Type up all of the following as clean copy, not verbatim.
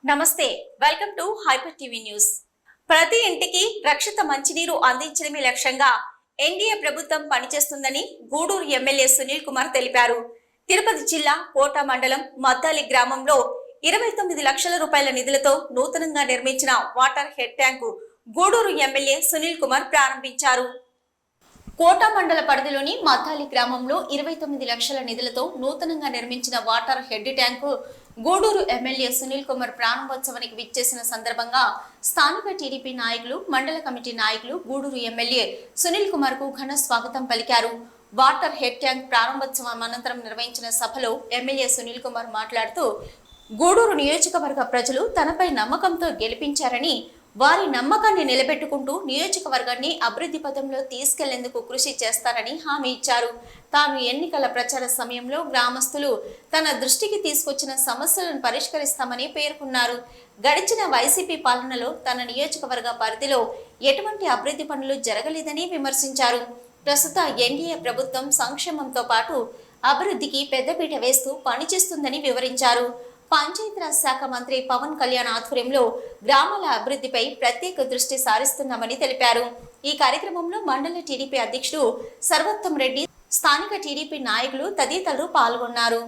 నమస్తే welcome to hyper TV news. ప్రతి ఇంటికి రక్షిత మంచినీరు అందించడమే లక్ష్యంగా ఎన్డీఏ ప్రభుత్వం పనిచేస్తుందని గూడూరు ఎమ్మెల్యే సునీల్ కుమార్ తెలిపారు. తిరుపతి జిల్లా కోట మండలం మద్దాలి గ్రామంలో 29 లక్షల రూపాయల నిధులతో నూతనంగా నిర్మించిన water head tank Gudur MLA Sunil Kumar ప్రారంభించారు. కోట మండల పరిధిలోని మద్దాలి గ్రామంలో 29 లక్షల నిధులతో నూతనంగా నిర్మించిన water head tank Gudur MLA Sunil Kumar ప్రారంభోత్సవానికి విచ్చేసిన సందర్భంగా స్థానిక టీడీపీ నాయకులు, మండల కమిటీ నాయకులు గూడూరు ఎమ్మెల్యే సునీల్ కుమార్ కు ఘన స్వాగతం పలికారు. వాటర్ హెడ్ ట్యాంక్ ప్రారంభోత్సవం అనంతరం నిర్వహించిన సభలో ఎమ్మెల్యే సునీల్ కుమార్ మాట్లాడుతూ గూడూరు నియోజకవర్గ ప్రజలు తనపై నమ్మకంతో గెలిపించారని, వారి నమ్మకాన్ని నిలబెట్టుకుంటూ నియోజకవర్గాన్ని అభివృద్ధి పథంలో తీసుకెళ్లేందుకు కృషి చేస్తారని హామీ ఇచ్చారు. తాను ఎన్నికల ప్రచార సమయంలో గ్రామస్తులు తన దృష్టికి తీసుకొచ్చిన సమస్యలను పరిష్కరిస్తామని పేర్కొన్నారు. గడిచిన వైసీపీ పాలనలో తన నియోజకవర్గ పరిధిలో ఎటువంటి అభివృద్ధి పనులు జరగలేదని విమర్శించారు. ప్రస్తుత ఎన్డీఏ ప్రభుత్వం సంక్షేమంతో పాటు అభివృద్ధికి పెద్దపీట వేస్తూ పనిచేస్తుందని వివరించారు. పంచాయతీరాజ్ శాఖ మంత్రి పవన్ కళ్యాణ్ ఆధ్వర్యంలో గ్రామాల అభివృద్ధిపై ప్రత్యేక దృష్టి సారిస్తున్నామని తెలిపారు. ఈ కార్యక్రమంలో మండల టీడీపీ అధ్యక్షుడు సర్వోత్తం రెడ్డి, స్థానిక టీడీపీ నాయకులు తదితరులు పాల్గొన్నారు.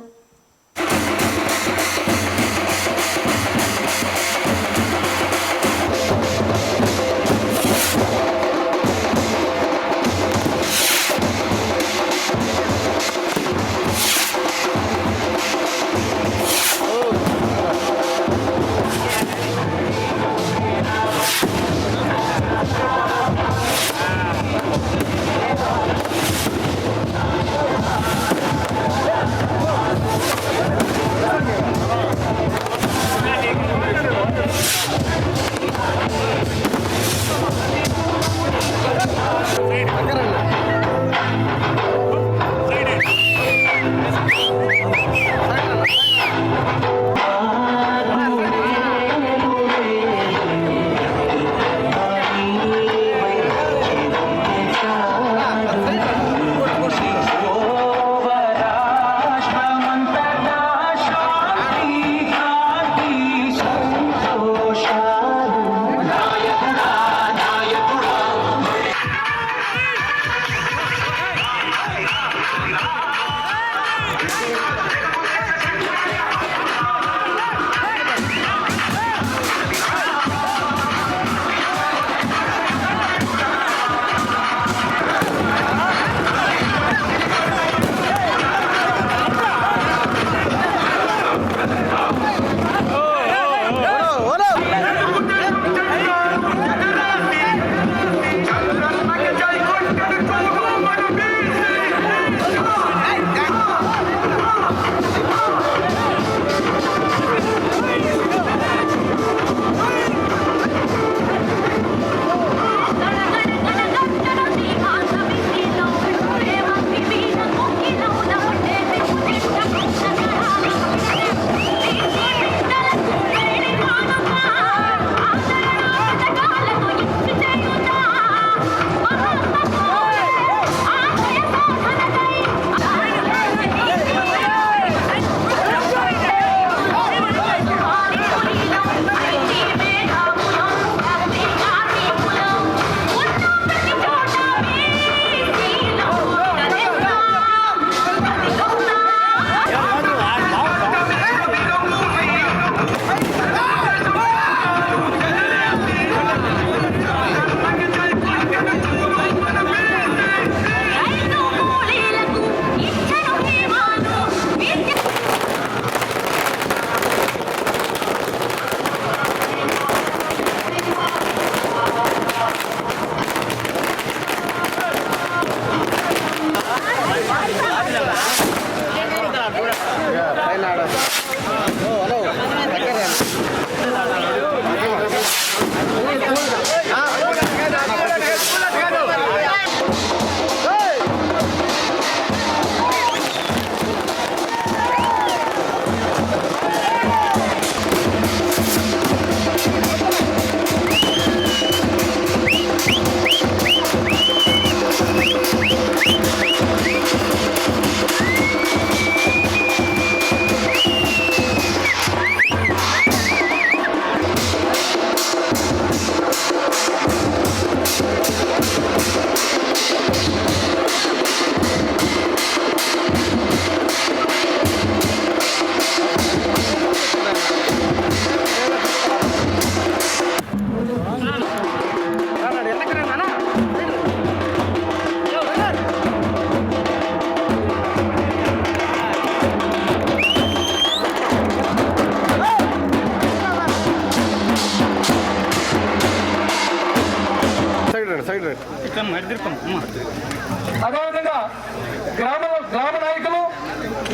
గ్రామ నాయకులు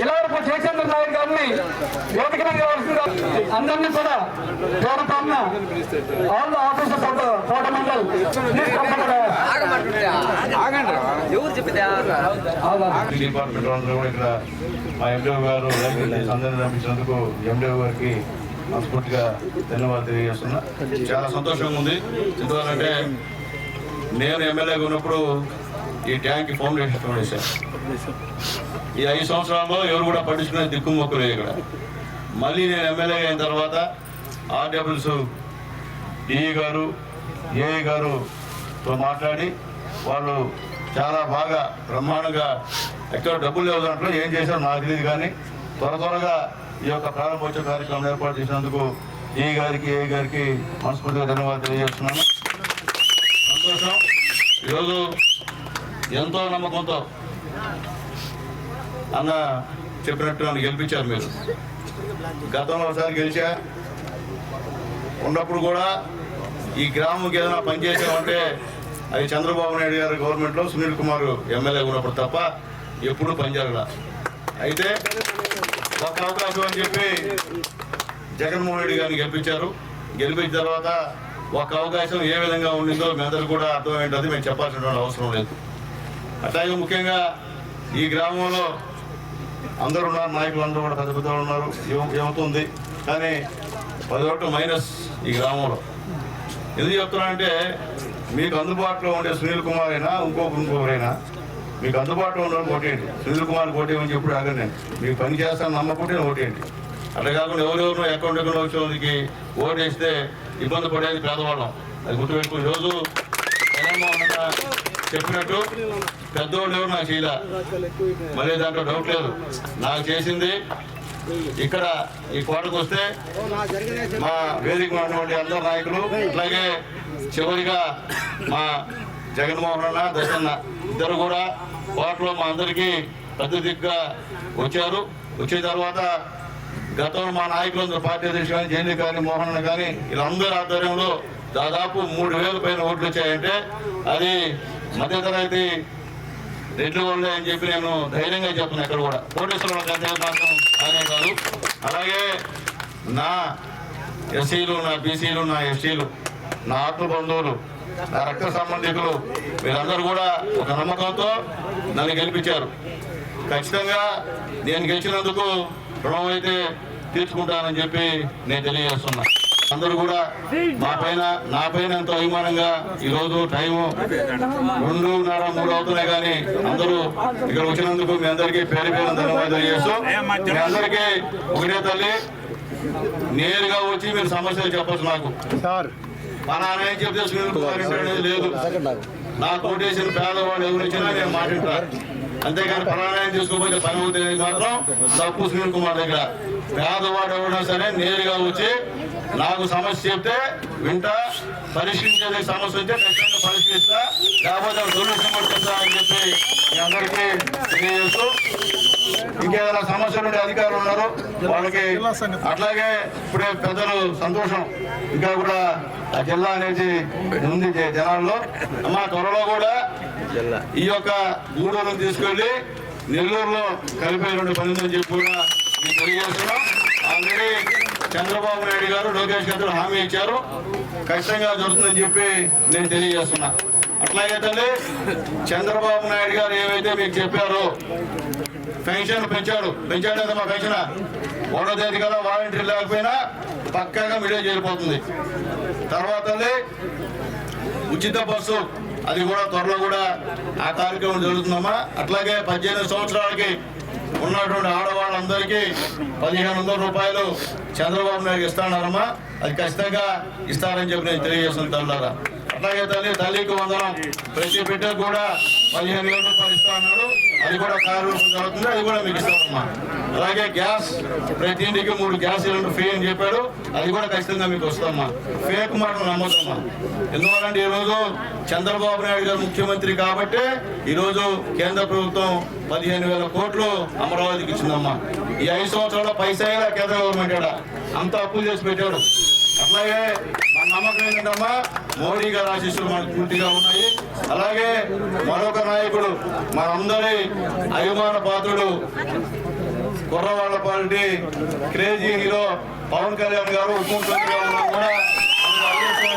ఇలావరకు జయచంద్ర నాయక్ గారిని వేదికగా అందరినీ కూడా చూడతాన్న all officers of Kota mandal department అందరూ కూడా ఇక్కడ మా ఎండిఓ గారు అందరినీ పంపించినందుకు ఎండిఓ గారికి మనస్ఫూర్తిగా ధన్యవాదాలు తెలియజేస్తున్నా. చాలా సంతోషంగా ఉంది. ఎందుకంటే నేను ఎమ్మెల్యేగా ఉన్నప్పుడు ఈ ట్యాంక్ ఫౌండేషన్ వేశాను. ఈ 5 సంవత్సరాల్లో ఎవరు కూడా పట్టించుకునే దిక్కుమొక్కలేదు ఇక్కడ. మళ్ళీ నేను ఎమ్మెల్యే అయిన తర్వాత ఆర్డబ్ల్యూస్ డిఈ గారు ఏఈ గారుతో మాట్లాడి వాళ్ళు చాలా బాగా బ్రహ్మాండంగా ఎక్కడ డబ్బులు లేవు దాంట్లో ఏం చేశారో నాకు తెలియదు, కానీ త్వరగా ఈ యొక్క ప్రారంభోత్సవ కార్యక్రమం ఏర్పాటు చేసినందుకు ఈ గారికి ఏ గారికి మనస్ఫూర్తిగా ధన్యవాదాలు తెలియజేస్తున్నాను. సంతోషం. ఈరోజు ఎంతో నమ్మకంతో అన్న చెప్పినట్టు నన్ను గెలిపించారు. మీరు గతంలో ఒకసారి గెలిచా ఉన్నప్పుడు కూడా ఈ గ్రామంకి ఏదైనా పనిచేసామంటే అది చంద్రబాబు నాయుడు గారి గవర్నమెంట్లో సునీల్ కుమార్ ఎమ్మెల్యే ఉన్నప్పుడు తప్ప ఎప్పుడూ పనిచేయాల. అయితే ఒక అవకాశం అని చెప్పి జగన్మోహన్ రెడ్డి గారిని గెలిపించారు. గెలిపించిన తర్వాత ఒక అవకాశం ఏ విధంగా ఉండిందో మీ అందరూ కూడా అర్థమైంది. మేము చెప్పాల్సిన అవసరం లేదు. అట్లాగే ముఖ్యంగా ఈ గ్రామంలో అందరూ ఉన్నారు, నాయకులు అందరూ కూడా పెద్ద పెద్దలు ఉన్నారు. ఏమవుతుంది కానీ 10 ఓట్లు మైనస్ ఈ గ్రామంలో. ఎందుకు చెప్తున్నానంటే మీకు అందుబాటులో ఉండే సునీల్ కుమార్ అయినా ఇంకొకరైనా మీకు అందుబాటులో ఉన్న ఓటేయండి. సునీల్ కుమార్ ఓటేయమని చెప్పుడు ఆగండి. మీకు పని చేస్తాను నమ్మకుంటే ఓటేయండి. అట్లా కాకుండా ఎవరెవరు అకౌంట్ వచ్చేందుకు ఓటేస్తే ఇబ్బంది పడేది పేదవాళ్ళం. అది గుర్తుపెట్టుకుని రోజు జగన్మోహన్ చెప్పినట్టు పెద్దోళ్ళు ఎవరు నాకు చేయలే, మళ్ళీ దాంట్లో డౌట్ లేదు. నాకు చేసింది ఇక్కడ ఈ కోటకు వస్తే మా వేదిక ఉన్నటువంటి అందరు నాయకులు, అట్లాగే చివరిగా మా జగన్మోహన్ అన్న దశన్న ఇద్దరు కూడా కోటలో మా అందరికీ పెద్ద దిగ్గా వచ్చారు. వచ్చిన తర్వాత గతంలో మా నాయకులందరూ పార్టీ అధ్యక్షులు కానీ జైలు కానీ మోహన్ అన్న కానీ వీళ్ళందరి ఆధ్వర్యంలో దాదాపు 3,000 పైన ఓట్లు వచ్చాయంటే అది మధ్యతరగతి రెడ్లు వాళ్ళే అని చెప్పి నేను ధైర్యంగా చెప్తున్నాను. ఇక్కడ కూడా కోటేశ్వరం మాత్రం అనే కాదు. అలాగే నా ఎస్సీలు, నా బీసీలు, నా ఎస్టీలు, నా ఆత్మ బంధువులు, నా రక్త సంబంధికులు వీళ్ళందరూ కూడా ఒక నమ్మకంతో నన్ను గెలిపించారు. ఖచ్చితంగా నేను గెలిచినందుకు రుణం అయితే తీర్చుకుంటానని చెప్పి నేను తెలియజేస్తున్నా. అందరూ కూడా నా పైన ఎంతో అభిమానంగా ఈరోజు టైము 2:30, 3 అవుతున్నాయి, కానీ అందరూ ఇక్కడ వచ్చినందుకు మీ అందరికీ పేరు ధన్యవాదాలు తెలియజేస్తూ మీ అందరికీ ఒకటే తల్లి నేరుగా వచ్చి మీరు సమస్యలు చెప్పచ్చు. నాకు మా నాన్న ఏం చెప్తే సునీల్ కుమార్ అనేది లేదు. నాకు ఓటేసిన పేదవాళ్ళు ఎవరు ఇచ్చినా నేను మాట్లాడతా. అంతేగాని ప్రాణాయం తీసుకోకపోతే పని అవుతుంది మాత్రం తప్పు సునీల్ కుమార్ దగ్గర. పేదవాడు ఎవరైనా సరే నేరుగా వచ్చి నాకు సమస్య చెప్తే వింటా, పరిష్కరించే సమస్య వస్తే ఖచ్చితంగా పరిష్కరిస్తా, లేకపోతే సొల్యూషన్ పడుతుందా అని చెప్పి మీ అందరికీ తెలియజేస్తూ ఇంకేదైనా సమస్యలు ఉండే అధికారులు ఉన్నారు వాళ్ళకి అట్లాగే ఇప్పుడే పెద్దలు సంతోషం ఇంకా కూడా ఆ జిల్లా అనేది ఉంది జనాల్లో. అమ్మా త్వరలో కూడా ఈ యొక్క గూడూరును తీసుకెళ్లి నెల్లూరులో కలిపేటువంటి పని ఉందని చెప్పి కూడా మీకు తెలియజేస్తున్నాం. ఆల్రెడీ చంద్రబాబు నాయుడు గారు, లోకేష్ గారు హామీ ఇచ్చారు, ఖచ్చితంగా జరుగుతుందని చెప్పి నేను తెలియజేస్తున్నా. అట్లాగే తల్లి చంద్రబాబు నాయుడు గారు ఏవైతే మీకు చెప్పారో పెన్షన్ పెంచాడు కదా, మా పెన్షన్ 1వ తేదీ కదా వాలంటీర్ లేకపోయినా పక్కాగా మీడియా చేరిపోతుంది. తర్వాత ఉచిత బస్సు అది కూడా త్వరలో కూడా ఆ కార్యక్రమం జరుగుతుందమ్మా. అట్లాగే 18 సంవత్సరాలకి ఉన్నటువంటి ఆడవాళ్ళందరికీ 1,500 రూపాయలు చంద్రబాబు నాయుడు ఇస్తానమ్మా. అది ఖచ్చితంగా ఇస్తారని చెప్పి నేను తెలియజేస్తున్నాను తల్లారా. అట్లాగే తల్లికి వందనం ప్రతి బిడ్డకు కూడా 15,000 రూపాయలు ఇస్తా అన్నాడు. అది కూడా కార్యక్రమం జరుగుతుంది, అది కూడా మీకు ఇస్తామమ్మా. అలాగే గ్యాస్ ప్రతి ఇంటికి 3 గ్యాస్ సిలిండర్ ఫ్రీ అని చెప్పాడు, అది కూడా ఖచ్చితంగా మీకు వస్తామమ్మా. ఫేక్ మాటలు నమ్మద్దమ్మా. ఎందువల్లంటే ఈరోజు చంద్రబాబు నాయుడు గారు ముఖ్యమంత్రి కాబట్టి ఈరోజు కేంద్ర ప్రభుత్వం 15,000 కోట్లు అమరావతికి ఇచ్చిందమ్మా. ఈ 5 సంవత్సరాల పైసా కేంద్ర గవర్నమెంట్ అంతా అప్పులు చేసి పెట్టాడు. అట్లాగే మన నమ్మకం ఏంటమ్మా, మోడీ గారి ఆశీస్సులు మనకు పూర్తిగా ఉన్నాయి. అలాగే మరొక నాయకుడు, మనందరి అభిమాన పాత్రుడు, కుర్రవాళ్ల party crazy hero Pawan Kalyan గారు ముఖ్యమంత్రిగా ఉన్నా కూడా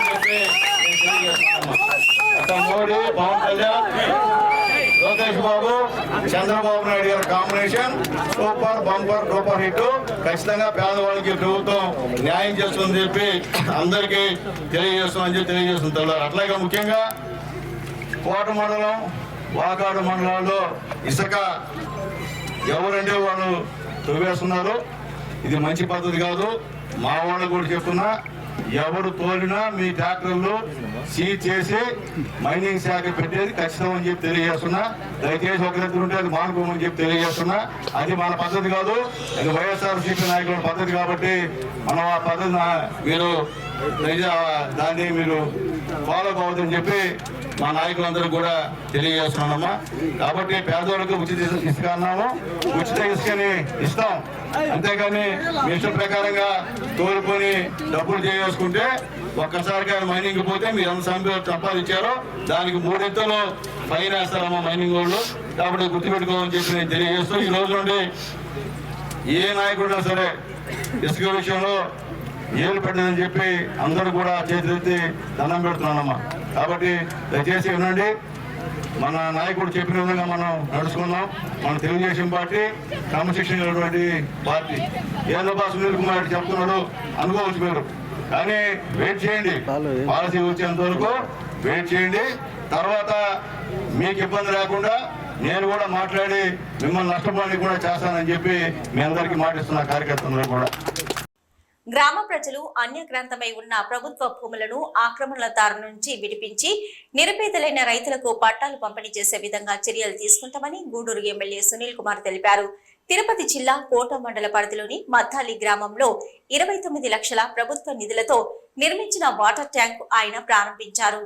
చెప్పి మోడీ, పవన్ కళ్యాణ్, లోకేష్ బాబు, చంద్రబాబు నాయుడు గారి combination super bumper duper hit. ఖచ్చితంగా పేదవాళ్ళకి ప్రభుత్వం న్యాయం చేస్తుందని చెప్పి అందరికీ తెలియజేస్తుంది. అట్లాగే ముఖ్యంగా కోట మండలం, వాకాడు మండలాల్లో ఇసుక ఎవరంటే వాళ్ళు తవ్వేస్తున్నారు. ఇది మంచి పద్ధతి కాదు. మా వాళ్ళు కూడా చెప్తున్నా, ఎవరు తోలినా మీ ట్రాక్టర్లు సీజ్ చేసి మైనింగ్ శాఖ పెట్టేది ఖచ్చితం అని చెప్పి తెలియజేస్తున్నా. దయచేసి ఒక దగ్గర ఉంటే అది మానుకోమని చెప్పి తెలియజేస్తున్నా. అది మన పద్ధతి కాదు, అది వైఎస్ఆర్సీపీ నాయకుల పద్ధతి. కాబట్టి మనం ఆ పద్ధతి మీరు దాన్ని మీరు ఫాలో కావద్దని చెప్పి మా నాయకులందరూ కూడా తెలియజేస్తున్నామమ్మా. కాబట్టి పేదవాళ్ళకి ఉచిత ఇసుక అన్నాము, ఉచిత ఇసుకని ఇస్తాం. అంతేగాని మీ ఇష్టం ప్రకారంగా తోలుకొని డబ్బులు చేసుకుంటే ఒక్కసారిగా మైనింగ్ పోతే మీరు ఎంత సంపాదించారో దానికి 3 ఎత్తులు ఫైన్ వేస్తారమ్మా మైనింగ్ వాళ్ళు. కాబట్టి గుర్తుపెట్టుకోవాలని చెప్పి నేను తెలియజేస్తూ, ఈ రోజు నుండి ఏ నాయకుడినా సరే ఇసుక విషయంలో ఏలు పెట్టదని చెప్పి అందరూ కూడా చేతులెత్తి దండం పెడుతున్నానమ్మా. కాబట్టి దయచేసి వినండి, మన నాయకుడు చెప్పిన విధంగా మనం నడుచుకుందాం. మన తెలుగుదేశం పార్టీ క్రమశిక్షణ పార్టీ. ఏదో సునీల్ కుమార్ రెడ్డి చెప్తున్నాడు అనుకోవచ్చు మీరు, కానీ వెయిట్ చేయండి, పాలసీ వచ్చేంత వరకు వెయిట్ చేయండి. తర్వాత మీకు ఇబ్బంది లేకుండా నేను కూడా మాట్లాడి మిమ్మల్ని నష్టపోవడానికి కూడా చేస్తానని చెప్పి మీ అందరికీ మాటిస్తున్న కార్యకర్తలు కూడా. గ్రామ ప్రజలు అన్యగ్రాంతమై ఉన్న ప్రభుత్వ భూములను ఆక్రమణదారు నుంచి విడిపించి నిరుపేదలైన రైతులకు పట్టాలు పంపిణీ చేసే విధంగా చర్యలు తీసుకుంటామని గూడూరు ఎమ్మెల్యే సునీల్ కుమార్ తెలిపారు. తిరుపతి జిల్లా కోట మండల పరిధిలోని మద్దాలి గ్రామంలో 29 లక్షల ప్రభుత్వ నిధులతో నిర్మించిన వాటర్ ట్యాంక్ ఆయన ప్రారంభించారు.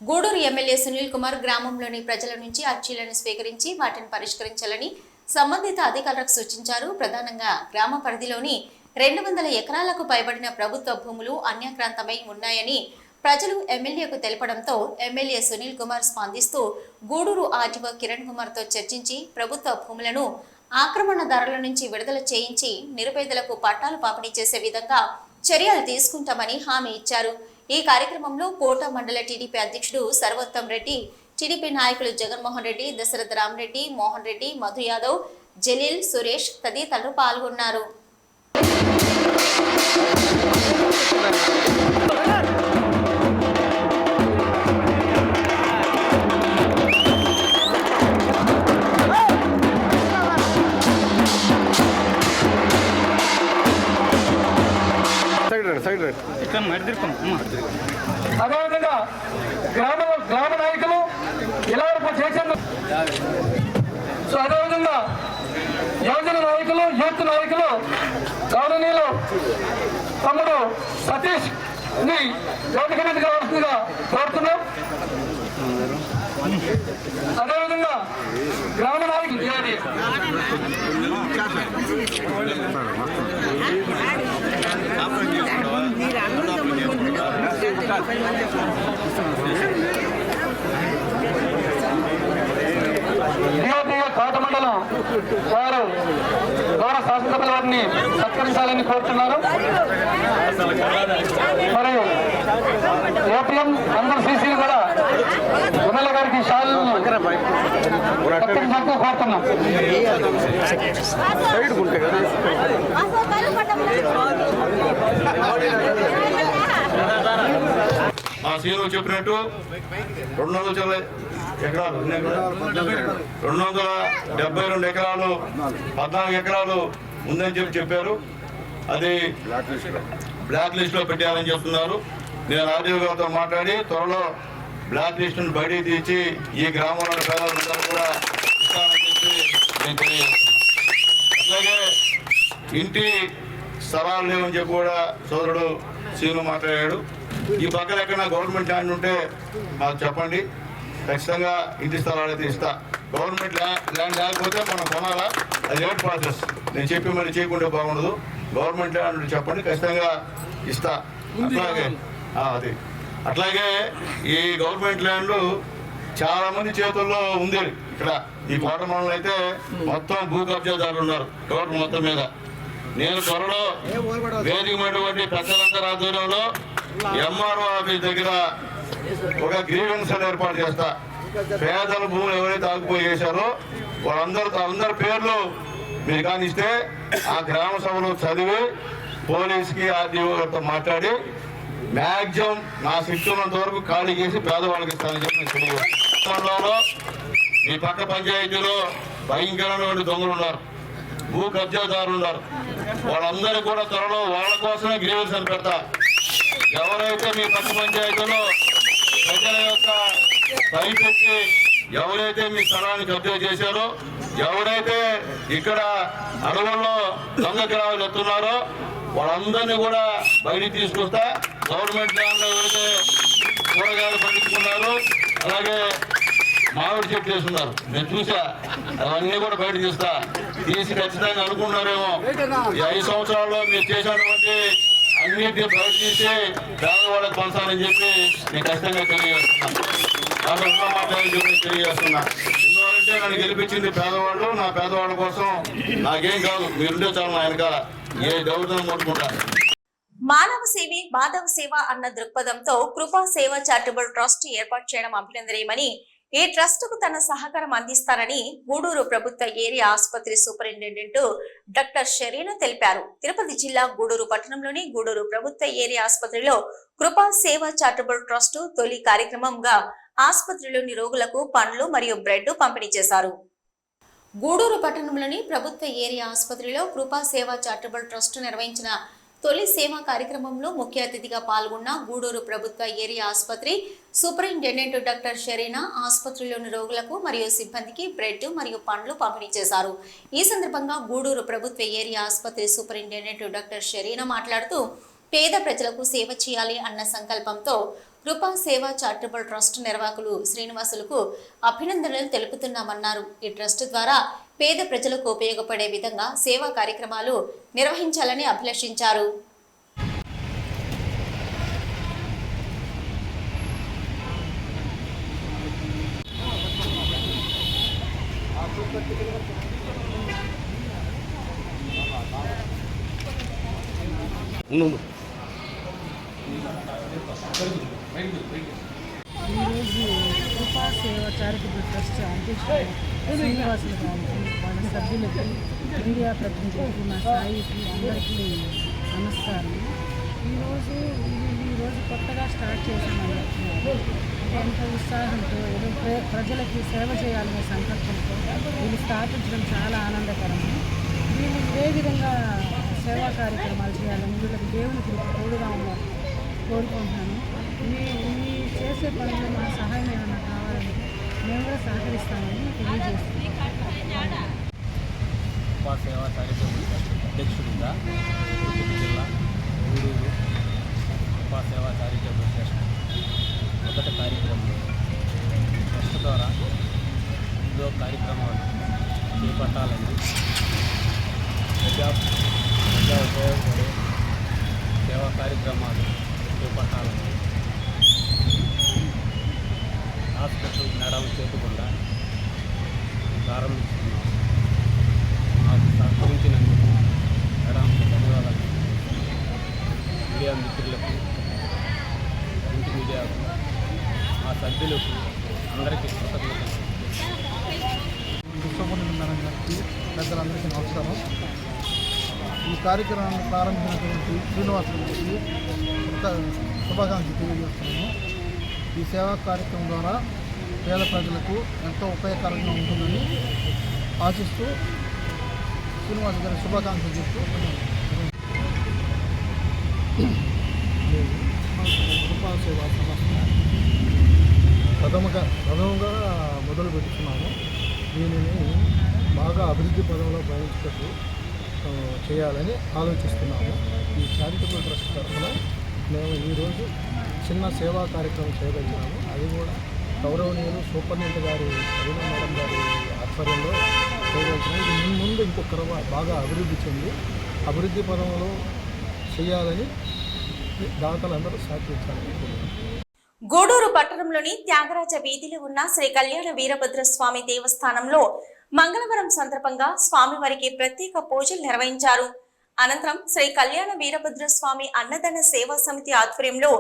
గూడూరు ఎమ్మెల్యే సునీల్ కుమార్ గ్రామంలోని ప్రజల నుంచి అర్జీలను స్వీకరించి వాటిని పరిష్కరించాలని సంబంధిత అధికారులకు సూచించారు. ప్రధానంగా గ్రామ పరిధిలోని 200 ఎకరాలకు పైబడిన ప్రభుత్వ భూములు అన్యాక్రాంతమై ఉన్నాయని ప్రజలు ఎమ్మెల్యేకు తెలపడంతో ఎమ్మెల్యే సునీల్ కుమార్ స్పందిస్తూ గూడూరు ఆర్టీఓ కిరణ్ కుమార్ తో చర్చించి ప్రభుత్వ భూములను ఆక్రమణదారుల నుంచి విడుదల చేయించి నిరుపేదలకు పట్టాలు పంపిణీ చేసే విధంగా చర్యలు తీసుకుంటామని హామీ ఇచ్చారు. ఈ కార్యక్రమంలో కోట మండల టీడీపీ అధ్యక్షుడు సర్వోత్తం రెడ్డి, టీడీపీ నాయకులు జగన్మోహన్ రెడ్డి, దశరథ రామరెడ్డి, మోహన్ రెడ్డి, మధు యాదవ్, జలీల్, సురేష్ తదితరులు పాల్గొన్నారు. అదేవిధంగా గ్రామ నాయకులు ఇలా చేసేందుకు, సో అదేవిధంగా యువజన నాయకులు, యూత్ నాయకులు గౌరవనీయులు తమ్ముడు సతీష్ ని వేదిక మీద కావాల్సిందిగా కోరుతున్నాం. అదేవిధంగా గ్రామ నాయకులు కోట మండలం వారు గౌరవ శాసనసభ్యుల వారిని సత్కరించాలని కోరుతున్నారు. మరియు ఏపీఎం అందరు సీసీలు కూడా ఎమ్మెల్యే గారికి షాలను సత్కరించాలని కోరుతున్నాం. మా సీఎం చెప్పినట్టు 272 ఎకరాలు 14 ఎకరాలు ఉందని చెప్పారు. అది బ్లాక్ లిస్ట్ లో పెట్టారని చెప్తున్నారు. నేను ఆర్డీఓ గారితో మాట్లాడి త్వరలో బ్లాక్ లిస్ట్ ను బయటికి తీసి ఈ గ్రామంలో పేదలందరూ కూడా ఇస్తానని చెప్పి నేను తెలియజేస్తున్నాను. అట్లాగే ఇంటి స్థలాలు లేవని చెప్పి కూడా సోదరుడు సీను మాట్లాడాడు. ఈ పక్కన ఎక్కడైనా గవర్నమెంట్ ల్యాండ్ ఉంటే మాకు చెప్పండి, ఖచ్చితంగా ఇంటి స్థలాలు అయితే ఇస్తా. గవర్నమెంట్ ల్యాండ్ లేకపోతే మనం కొనాలా, అది లేట్ ప్రాసెస్. నేను చెప్పి మరి చేయకుండా బాగుండదు. గవర్నమెంట్ ల్యాండ్ చెప్పండి, ఖచ్చితంగా ఇస్తా. అట్లాగే ఈ గవర్నమెంట్ ల్యాండ్ చాలా మంది చేతుల్లో ఉంది. ఇక్కడ ఈ కోట మండలం అయితే మొత్తం భూ కబ్జాదారులు ఉన్నారు టోటల్ మొత్తం మీద. నేను త్వరలో వేదికమైనటువంటి పెద్దలందరి ఆధ్వర్యంలో ఎంఆర్ఓ ఆఫీస్ దగ్గర ఒక గ్రీవెన్స్ ఏర్పాటు చేస్తా. పేదల భూములు ఎవరైతే ఆగిపోయేశారో అందరి పేర్లు మీరు కానిస్తే ఆ గ్రామ సభలో చదివి పోలీసుకి ఆర్డీఓతో మాట్లాడి మ్యాక్సిమం నా శక్తి ఉన్నంత వరకు ఖాళీ చేసి పేదవాళ్ళకి ఇస్తానని చెప్పి నేను తెలియజేస్తాను. మీ పక్క పంచాయతీలో భయంకరమైన దొంగలు ఉన్నారు, భూ కబ్జాదారులు ఉన్నారు. వాళ్ళందరూ కూడా త్వరలో వాళ్ళ కోసమే గ్రీవెన్స్ అని పెడతా. ఎవరైతే మీ పక్క పంచాయతీలో ప్రజల యొక్క పైపెట్టి ఎవరైతే మీ స్థలాన్ని కబ్జా చేశారో, ఎవరైతే ఇక్కడ అడవుల్లో దొంగ కిరాలు ఎత్తున్నారో వాళ్ళందరినీ కూడా బయటికి తీసుకొస్తా. గవర్నమెంట్ ల్యాండ్లో ఎవరైతే కూరగాయలు పండించుకున్నారు, అలాగే మామిడి చెట్టు చేస్తున్నారు, నేను చూసా, అవన్నీ కూడా బయట తీసి ఖచ్చితంగా అనుకున్నారేమో ఈ 5 సంవత్సరాల్లో మీరు చేసినటువంటి అన్నిటిని బయట తీసి పేదవాళ్ళకి పంచాలని చెప్పి నేను ఖచ్చితంగా తెలియజేస్తున్నాను. తెలియజేస్తున్నా. ఎందుకంటే నన్ను గెలిపించింది పేదవాళ్ళు. నా పేదవాళ్ళ కోసం నాకేం కాదు, మీరుంటే చాలు నా వెనకాల ఏ దౌర్జన్యం కొట్టుకుంటా. మానవ సేవే మాధవ సేవ అన్న దృక్పథంతో కృపా సేవ చారిటబుల్ ట్రస్ట్ ఏర్పాటు చేయడం అభినందనీయమని, ఈ ట్రస్ట్ కు తన సహకారం అందిస్తారని గూడూరు ప్రభుత్వ ఏరియా ఆసుపత్రి సూపరింటెండెంట్ డాక్టర్ షరీనా తెలిపారు. తిరుపతి జిల్లా గూడూరు పట్టణంలోని గూడూరు ప్రభుత్వ ఏరియా ఆసుపత్రిలో కృపా సేవ చారిటబుల్ ట్రస్ట్ తొలి కార్యక్రమంగా ఆసుపత్రిలోని రోగులకు పండ్లు మరియు బ్రెడ్ పంపిణీ చేశారు. గూడూరు పట్టణంలోని ప్రభుత్వ ఏరియా ఆసుపత్రిలో కృపా సేవ చారిటబుల్ ట్రస్ట్ నిర్వహించిన తొలి సేవా కార్యక్రమంలో ముఖ్య అతిథిగా పాల్గొన్న గూడూరు ప్రభుత్వ ఏరియా ఆసుపత్రి సూపరింటెండెంట్ డాక్టర్ షరీనా ఆసుపత్రిలోని రోగులకు మరియు సిబ్బందికి బ్రెడ్ మరియు పండ్లు పంపిణీ చేశారు. ఈ సందర్భంగా గూడూరు ప్రభుత్వ ఏరియా ఆసుపత్రి సూపరింటెండెంట్ డాక్టర్ షరీనా మాట్లాడుతూ, పేద ప్రజలకు సేవ చేయాలి అన్న సంకల్పంతో కృపా సేవ చారిటబుల్ ట్రస్ట్ నిర్వాహకులు శ్రీనివాసులకు అభినందనలు తెలుపుతున్నామన్నారు. ఈ ట్రస్ట్ ద్వారా పేద ప్రజలకు ఉపయోగపడే విధంగా సేవా కార్యక్రమాలు నిర్వహించాలని అభిలషించారు. ఈరోజు కృపా సేవ చారిటబుల్ ట్రస్ట్ అధ్యక్షుడు శ్రీనివాసులు గారికి, వాళ్ళ సభ్యులకి, మీడియా ప్రతినిధులకి, మా స్థాయికి అందరికీ నమస్కారం. ఈరోజు కొత్తగా స్టార్ట్ చేసామని చెప్తున్నారు. ఎంత ఉత్సాహంతో ఏదో ప్రజలకి సేవ చేయాలనే సంకల్పంతో వీళ్ళు స్థాపించడం చాలా ఆనందకరము. వీళ్ళు ఏ విధంగా సేవా కార్యక్రమాలు చేయాలని వీళ్ళకి దేవుని కృప తోడుగా ఉండాలని కోరుకుంటున్నాను. మీ చేసే పనులు మా సహాయం ఏమైనా కావాలని మేము కూడా సహకరిస్తామని తెలియజేస్తున్నాం. కృపా సేవా చారిటబుల్ అధ్యక్షుడిగా తిరుపతి జిల్లా గూడూరు కృపా సేవా చారిటబుల్ ట్రస్ట్ మొదటి కార్యక్రమం ట్రస్ట్ ద్వారా ఎన్నో కార్యక్రమాలు చేపట్టాలని ప్రజా ఉపయోగపడే సేవా కార్యక్రమాలు చేపట్టాలని హాస్పిటల్ మేడం చేయకుండా ప్రారంభిస్తున్నాం. మాకు సహకరించినందుకు మేడంకి ధన్యవాదాలు. మీడియా మిత్రులకు, ప్రింట్ మీడియాకు, మా సభ్యులకు అందరికీ కృతజ్ఞతలు. సూపరింటెండెంట్ గారికి, పెద్దలందరికీ నమస్కారం. ఈ కార్యక్రమాన్ని ప్రారంభించినటువంటి శ్రీనివాసులు గారికి శుభాకాంక్షలు తెలియజేస్తున్నాము. ఈ సేవా కార్యక్రమం ద్వారా పేద ప్రజలకు ఎంతో ఉపయోగకరంగా ఉంటుందని ఆశిస్తూ శ్రీనివాస్ గారి శుభాకాంక్షలు చెప్తూ కృపా సేవా సంస్థ ప్రథమంగా మొదలు పెట్టుకున్నాము. దీనిని బాగా అభివృద్ధి పదంలో భరించేటట్టు చేయాలని ఆలోచిస్తున్నాము. ఈ చారిటబుల్ ట్రస్ట్ తరఫున మేము ఈరోజు చిన్న సేవా కార్యక్రమం చేయగలిగినాము. అది కూడా గౌరవనీయులు సూపరింటెండెంట్ గారి అరుణ మేడం గారి ఆధ్వర్యంలో చేయగలిగినాము. ఇది ముందు ఇంకొక బాగా అభివృద్ధి చెంది అభివృద్ధి పదంలో చేయాలని దాతలందరూ సహకరించాలని గూడూరు పట్టణంలోని త్యాగరాజ వీధిలో ఉన్న శ్రీ కళ్యాణ వీరభద్ర స్వామి దేవస్థానంలో మంగళవారం సందర్భంగా స్వామివారికి ప్రత్యేక పూజలు నిర్వహించారు. అనంతరం శ్రీ కళ్యాణ వీరభద్ర స్వామి అన్నదాన సేవా సమితి ఆధ్వర్యంలో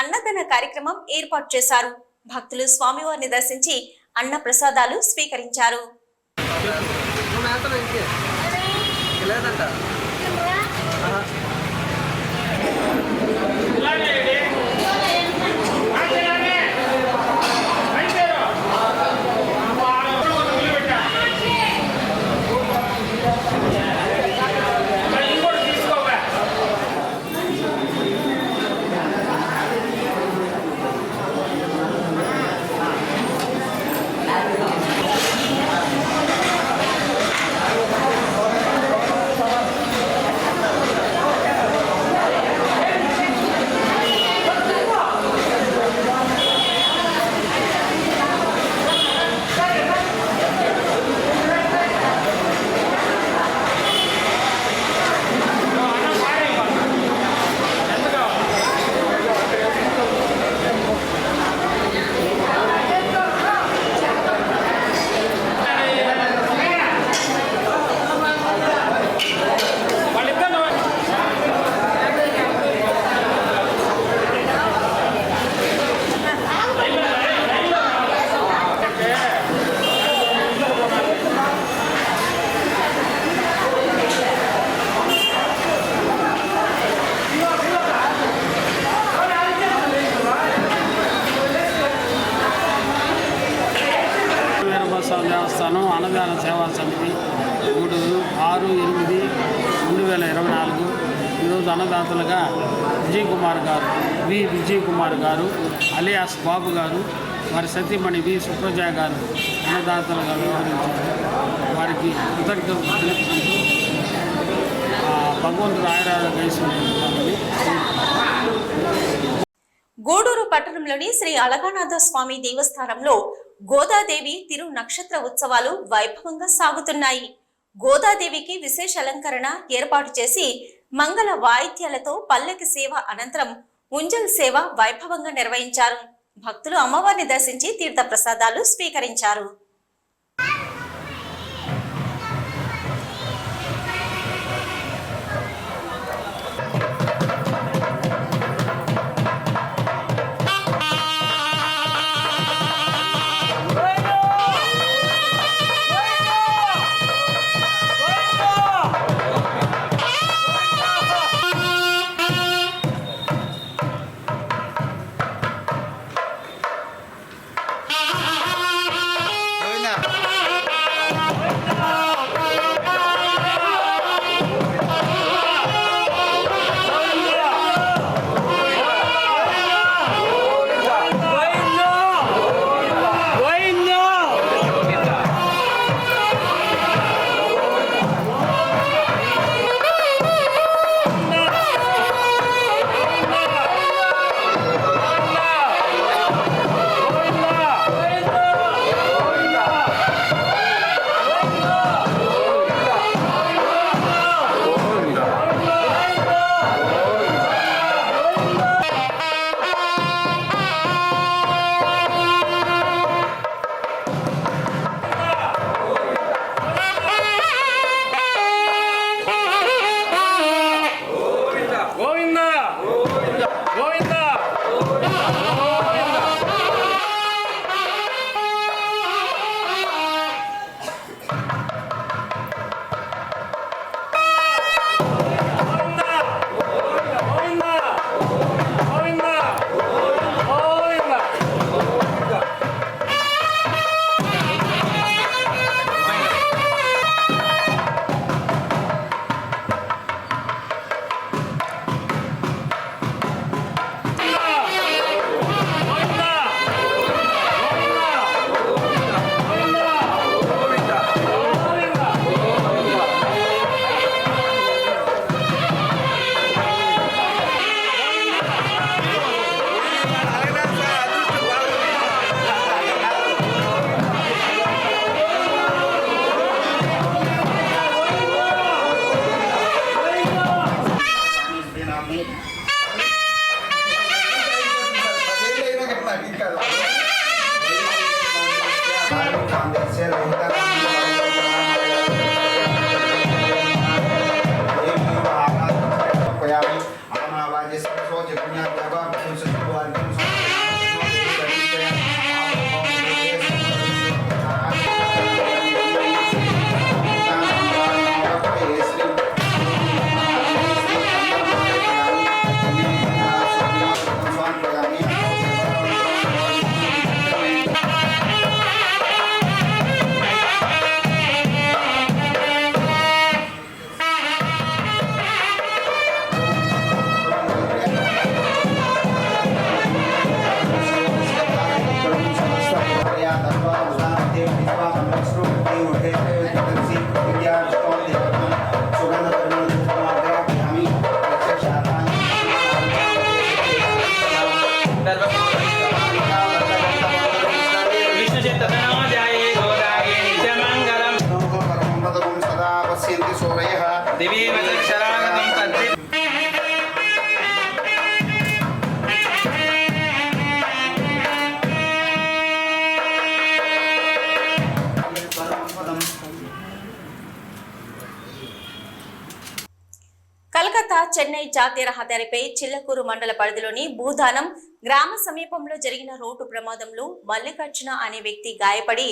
అన్నదాన కార్యక్రమం ఏర్పాటు చేశారు. భక్తులు స్వామివారిని దర్శించి అన్న ప్రసాదాలు స్వీకరించారు. దేవస్థానం అన్నదాన సేవా సమితి గూడూరు 6/8/2024 ఈరోజు అన్నదాతలుగా విజయ్ కుమార్ గారు అలియాస్ బాబు గారు, వారి సతీమణి వి సుప్రజ గారు అన్నదాతలుగా వ్యవహరించారు. వారికి కృతజ్ఞతలు తెలుపుకుంటూ భగవంతుడు ఆయురారోగ్యాన్ని. గూడూరు పట్టణంలోని శ్రీ అలగానాథ స్వామి దేవస్థానంలో గోదాదేవి తిరు నక్షత్ర ఉత్సవాలు వైభవంగా సాగుతున్నాయి. గోదాదేవికి విశేష అలంకరణ ఏర్పాటు చేసి మంగళ వాయిద్యాలతో పల్లకి సేవ అనంతరం ఉంజల్ సేవ వైభవంగా నిర్వహించారు. భక్తులు అమ్మవారిని దర్శించి తీర్థ ప్రసాదాలు స్వీకరించారు. చెన్నై జాతీయ రహదారిపై చిల్లకూరు మండల పరిధిలోని భూదానం గ్రామ సమీపంలో జరిగిన రోడ్డు ప్రమాదంలో మల్లికార్జున అనే వ్యక్తి గాయపడి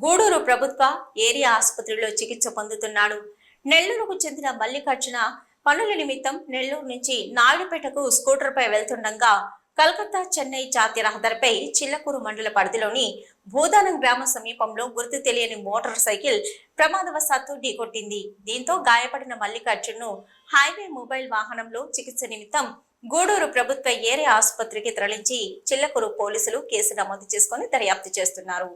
గూడూరు ప్రభుత్వ ఏరియా ఆసుపత్రిలో చికిత్స పొందుతున్నాడు. నెల్లూరుకు చెందిన మల్లికార్జున పనుల నిమిత్తం నెల్లూరు నుంచి నాయుడుపేటకు స్కూటర్పై వెళ్తుండగా కలకత్తా చెన్నై జాతీయ రహదారిపై చిల్లకూరు మండల పరిధిలోని భూదానం గ్రామ సమీపంలో గుర్తు తెలియని మోటార్ సైకిల్ ప్రమాదవశాత్తు ఢీకొట్టింది. దీంతో గాయపడిన మల్లికార్జున్ను హైవే మొబైల్ వాహనంలో చికిత్స నిమిత్తం గూడూరు ప్రభుత్వ ఏరియా ఆసుపత్రికి తరలించి చిల్లకూరు పోలీసులు కేసు నమోదు చేసుకుని దర్యాప్తు చేస్తున్నారు.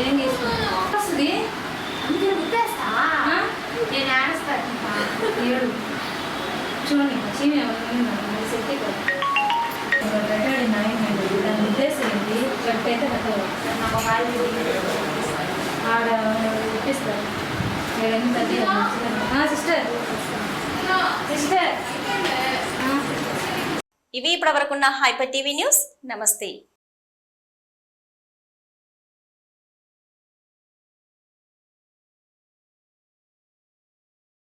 ఏం వస్తుంది అందరూ గుర్తేస్తా నేను ఆడస్తాను ఏడు చూడండి చీమ సెట్టి కట్టాడు దాని ఉద్దేశం ఏంటి కట్టయితే కట్టవు నాకు ఒక ఆడ ఇప్పిస్తారు సిస్టర్ సిస్టర్ ఇవి ఇప్పటివరకున్న హైపర్ టీవీ న్యూస్. నమస్తే.